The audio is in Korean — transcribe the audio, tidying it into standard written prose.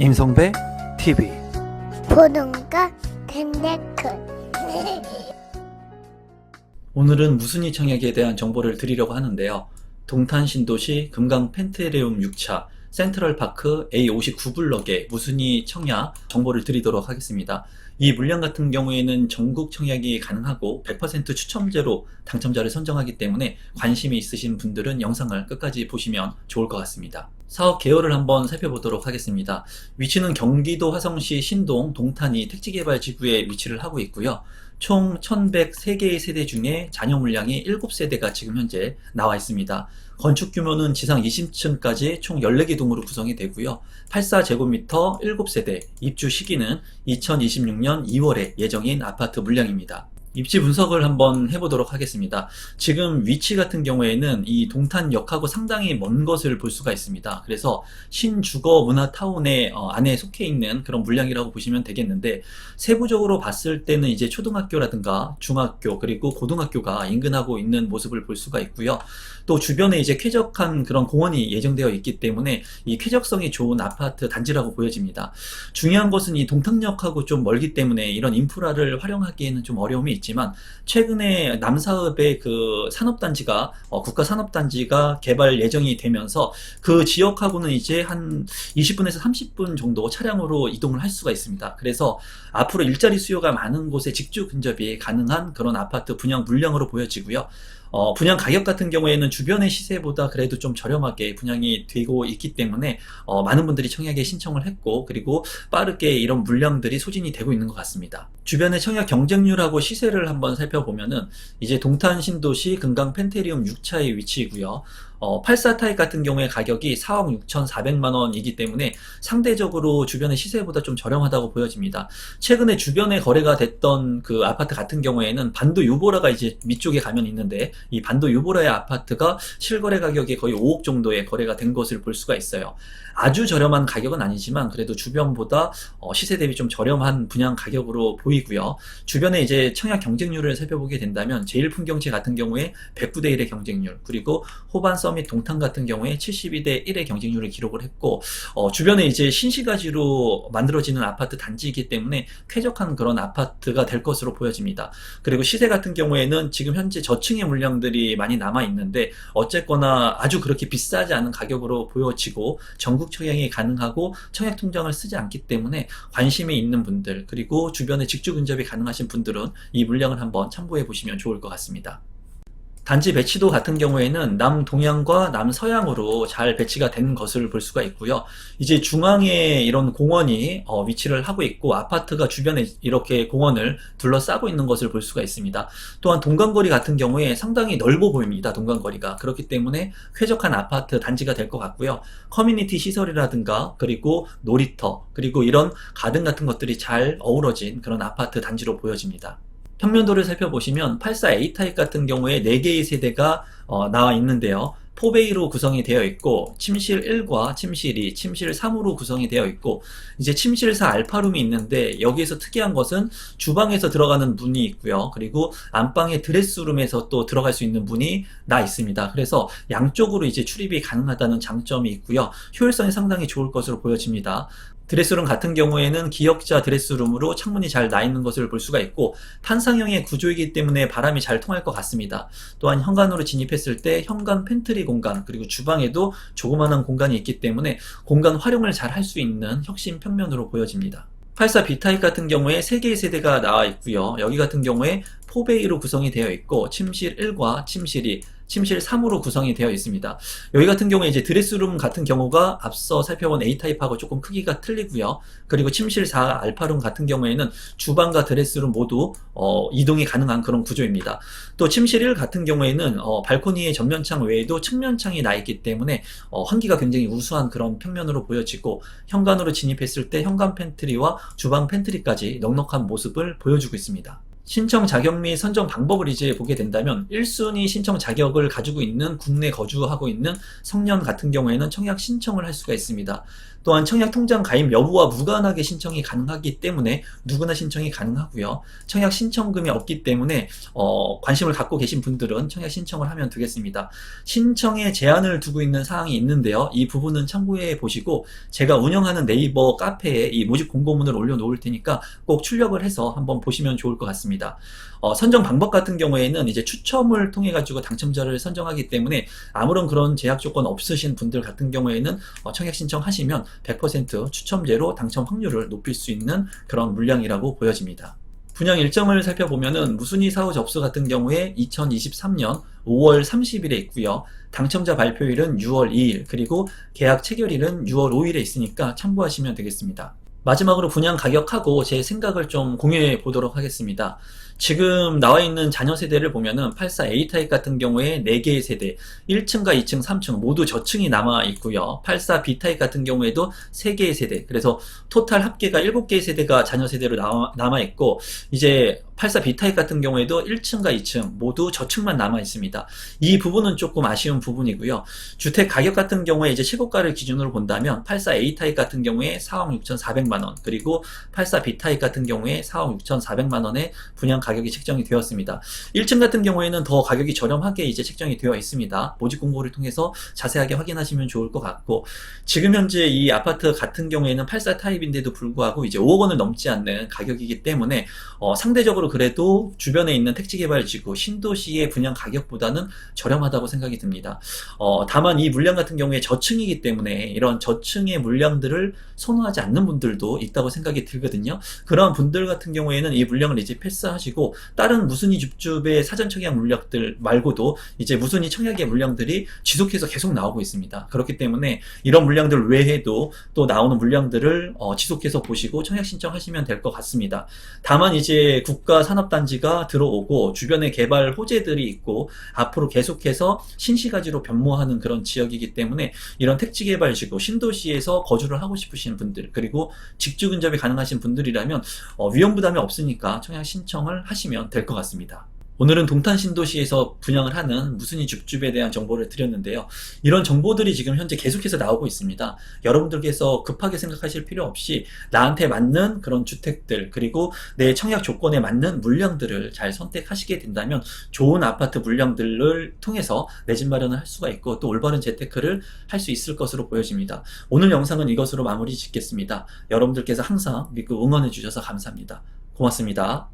임성배 TV. 보동과 텐데크. 오늘은 무순이 청약에 대한 정보를 드리려고 하는데요. 동탄 신도시 금강 펜테레움 6차 센트럴파크 A59블럭의 무순이 청약 정보를 드리도록 하겠습니다. 이 물량 같은 경우에는 전국 청약이 가능하고 100% 추첨제로 당첨자를 선정하기 때문에 관심이 있으신 분들은 영상을 끝까지 보시면 좋을 것 같습니다. 사업 개요를 한번 살펴보도록 하겠습니다. 위치는 경기도 화성시 신동 동탄이 택지개발지구에 위치를 하고 있고요. 총 1103개의 세대 중에 잔여 물량이 7세대가 지금 현재 나와 있습니다. 건축 규모는 지상 20층까지 총 14개 동으로 구성이 되고요. 84제곱미터 7세대, 입주 시기는 2026년 2월에 예정인 아파트 물량입니다. 입지 분석을 한번 해보도록 하겠습니다. 지금 위치 같은 경우에는 이 동탄역하고 상당히 먼 것을 볼 수가 있습니다. 그래서 신주거 문화타운의 안에 속해 있는 그런 물량이라고 보시면 되겠는데, 세부적으로 봤을 때는 이제 초등학교라든가 중학교 그리고 고등학교가 인근하고 있는 모습을 볼 수가 있고요. 또 주변에 이제 쾌적한 그런 공원이 예정되어 있기 때문에 이 쾌적성이 좋은 아파트 단지라고 보여집니다. 중요한 것은 이 동탄역하고 좀 멀기 때문에 이런 인프라를 활용하기에는 좀 어려움이 있지만, 최근에 남사읍의 그 산업단지가 국가산업단지가 개발 예정이 되면서 그 지역하고는 이제 한 20분에서 30분 정도 차량으로 이동을 할 수가 있습니다. 그래서 앞으로 일자리 수요가 많은 곳에 직주 근접이 가능한 그런 아파트 분양 물량으로 보여지고요. 분양 가격 같은 경우에는 주변의 시세보다 그래도 좀 저렴하게 분양이 되고 있기 때문에 많은 분들이 청약에 신청을 했고, 그리고 빠르게 이런 물량들이 소진이 되고 있는 것 같습니다. 주변의 청약 경쟁률하고 시세를 한번 살펴보면은 이제 동탄 신도시 금강 펜테리움 6차의 위치이고요. 84 타입 같은 경우에 가격이 4억 6,400만 원이기 때문에 상대적으로 주변의 시세보다 좀 저렴하다고 보여집니다. 최근에 주변에 거래가 됐던 그 아파트 같은 경우에는 반도 유보라가 이제 밑쪽에 가면 있는데, 이 반도 유보라의 아파트가 실거래 가격이 거의 5억 정도에 거래가 된 것을 볼 수가 있어요. 아주 저렴한 가격은 아니지만 그래도 주변보다 시세 대비 좀 저렴한 분양 가격으로 보이고요. 주변에 이제 청약 경쟁률을 살펴보게 된다면 제일풍경채 같은 경우에 109대 1의 경쟁률, 그리고 호반 서밋 동탄 같은 경우에 72대 1의 경쟁률을 기록을 했고, 주변에 이제 신시가지로 만들어지는 아파트 단지이기 때문에 쾌적한 그런 아파트가 될 것으로 보여집니다. 그리고 시세 같은 경우에는 지금 현재 저층의 물량들이 많이 남아 있는데, 어쨌거나 아주 그렇게 비싸지 않은 가격으로 보여지고 전국 청약이 가능하고 청약 통장을 쓰지 않기 때문에 관심이 있는 분들, 그리고 주변에 직주 근접이 가능하신 분들은 이 물량을 한번 참고해 보시면 좋을 것 같습니다. 단지 배치도 같은 경우에는 남동향과 남서향으로 잘 배치가 된 것을 볼 수가 있고요. 이제 중앙에 이런 공원이 위치를 하고 있고, 아파트가 주변에 이렇게 공원을 둘러싸고 있는 것을 볼 수가 있습니다. 또한 동간거리 같은 경우에 상당히 넓어 보입니다. 동간거리가. 그렇기 때문에 쾌적한 아파트 단지가 될 것 같고요. 커뮤니티 시설이라든가 그리고 놀이터, 그리고 이런 가든 같은 것들이 잘 어우러진 그런 아파트 단지로 보여집니다. 평면도를 살펴보시면 84A 타입 같은 경우에 4개의 세대가 나와 있는데요. 4베이로 구성이 되어 있고, 침실 1과 침실 2, 침실 3으로 구성이 되어 있고, 이제 침실 4 알파룸이 있는데, 여기에서 특이한 것은 주방에서 들어가는 문이 있고요. 그리고 안방의 드레스룸에서 또 들어갈 수 있는 문이 나 있습니다. 그래서 양쪽으로 이제 출입이 가능하다는 장점이 있고요. 효율성이 상당히 좋을 것으로 보여집니다. 드레스룸 같은 경우에는 기역자 드레스룸으로 창문이 잘 나 있는 것을 볼 수가 있고, 탄상형의 구조이기 때문에 바람이 잘 통할 것 같습니다. 또한 현관으로 진입했을 때 현관 팬트리 공간, 그리고 주방에도 조그마한 공간이 있기 때문에 공간 활용을 잘 할 수 있는 혁신 평면으로 보여집니다. 84B 타입 같은 경우에 3개의 세대가 나와 있고요. 여기 같은 경우에 4베이로 구성이 되어 있고, 침실 1과 침실 2, 침실 3으로 구성이 되어 있습니다. 여기 같은 경우에 이제 드레스룸 같은 경우가 앞서 살펴본 A타입하고 조금 크기가 틀리고요. 그리고 침실 4 알파룸 같은 경우에는 주방과 드레스룸 모두 이동이 가능한 그런 구조입니다. 또 침실 1 같은 경우에는 발코니의 전면창 외에도 측면창이 나 있기 때문에 환기가 굉장히 우수한 그런 평면으로 보여지고, 현관으로 진입했을 때 현관 팬트리와 주방 팬트리까지 넉넉한 모습을 보여주고 있습니다. 신청 자격 및 선정 방법을 이제 보게 된다면 1순위 신청 자격을 가지고 있는 국내 거주하고 있는 성년 같은 경우에는 청약 신청을 할 수가 있습니다. 또한 청약 통장 가입 여부와 무관하게 신청이 가능하기 때문에 누구나 신청이 가능하고요. 청약 신청금이 없기 때문에 관심을 갖고 계신 분들은 청약 신청을 하면 되겠습니다. 신청에 제한을 두고 있는 사항이 있는데요. 이 부분은 참고해 보시고 제가 운영하는 네이버 카페에 이 모집 공고문을 올려놓을 테니까 꼭 출력을 해서 한번 보시면 좋을 것 같습니다. 선정 방법 같은 경우에는 이제 추첨을 통해 가지고 당첨자를 선정하기 때문에 아무런 그런 제약 조건 없으신 분들 같은 경우에는 청약 신청하시면 100% 추첨제로 당첨 확률을 높일 수 있는 그런 물량이라고 보여집니다. 분양 일정을 살펴보면은 무순위 사후 접수 같은 경우에 2023년 5월 30일에 있고요. 당첨자 발표일은 6월 2일, 그리고 계약 체결일은 6월 5일에 있으니까 참고하시면 되겠습니다. 마지막으로 분양 가격하고 제 생각을 좀 공유해 보도록 하겠습니다. 지금 나와 있는 자녀 세대를 보면은 84A 타입 같은 경우에 4개의 세대, 1층과 2층, 3층 모두 저층이 남아 있고요. 84B 타입 같은 경우에도 3개의 세대, 그래서 토탈 합계가 7개의 세대가 자녀 세대로 남아 있고, 이제 84B 타입 같은 경우에도 1층과 2층 모두 저층만 남아 있습니다. 이 부분은 조금 아쉬운 부분이고요. 주택 가격 같은 경우에 이제 시고가를 기준으로 본다면 84A 타입 같은 경우에 4억 6,400만 원, 그리고 84B 타입 같은 경우에 4억 6,400만 원의 분양 가격이 책정이 되었습니다. 1층 같은 경우에는 더 가격이 저렴하게 이제 책정이 되어 있습니다. 모집 공고를 통해서 자세하게 확인하시면 좋을 것 같고, 지금 현재 이 아파트 같은 경우에는 84 타입인데도 불구하고 이제 5억 원을 넘지 않는 가격이기 때문에 상대적으로 그래도 주변에 있는 택지개발지구 신도시의 분양 가격보다는 저렴하다고 생각이 듭니다. 다만 이 물량 같은 경우에 저층이기 때문에 이런 저층의 물량들을 선호하지 않는 분들도 있다고 생각이 들거든요. 그런 분들 같은 경우에는 이 물량을 이제 패스하시고 다른 무순위 줍줍의 사전 청약 물량들 말고도 이제 무순위 청약의 물량들이 지속해서 계속 나오고 있습니다. 그렇기 때문에 이런 물량들 외에도 또 나오는 물량들을 지속해서 보시고 청약 신청하시면 될 것 같습니다. 다만 이제 국가 산업단지가 들어오고 주변에 개발 호재들이 있고 앞으로 계속해서 신시가지로 변모하는 그런 지역이기 때문에 이런 택지개발지구 신도시에서 거주를 하고 싶으신 분들, 그리고 직주 근접이 가능하신 분들이라면 위험 부담이 없으니까 청약 신청을 하시면 될 것 같습니다. 오늘은 동탄 신도시에서 분양을 하는 무순위 줍줍에 대한 정보를 드렸는데요. 이런 정보들이 지금 현재 계속해서 나오고 있습니다. 여러분들께서 급하게 생각하실 필요 없이 나한테 맞는 그런 주택들, 그리고 내 청약 조건에 맞는 물량들을 잘 선택하시게 된다면 좋은 아파트 물량들을 통해서 내 집 마련을 할 수가 있고 또 올바른 재테크를 할 수 있을 것으로 보여집니다. 오늘 영상은 이것으로 마무리 짓겠습니다. 여러분들께서 항상 믿고 응원해 주셔서 감사합니다. 고맙습니다.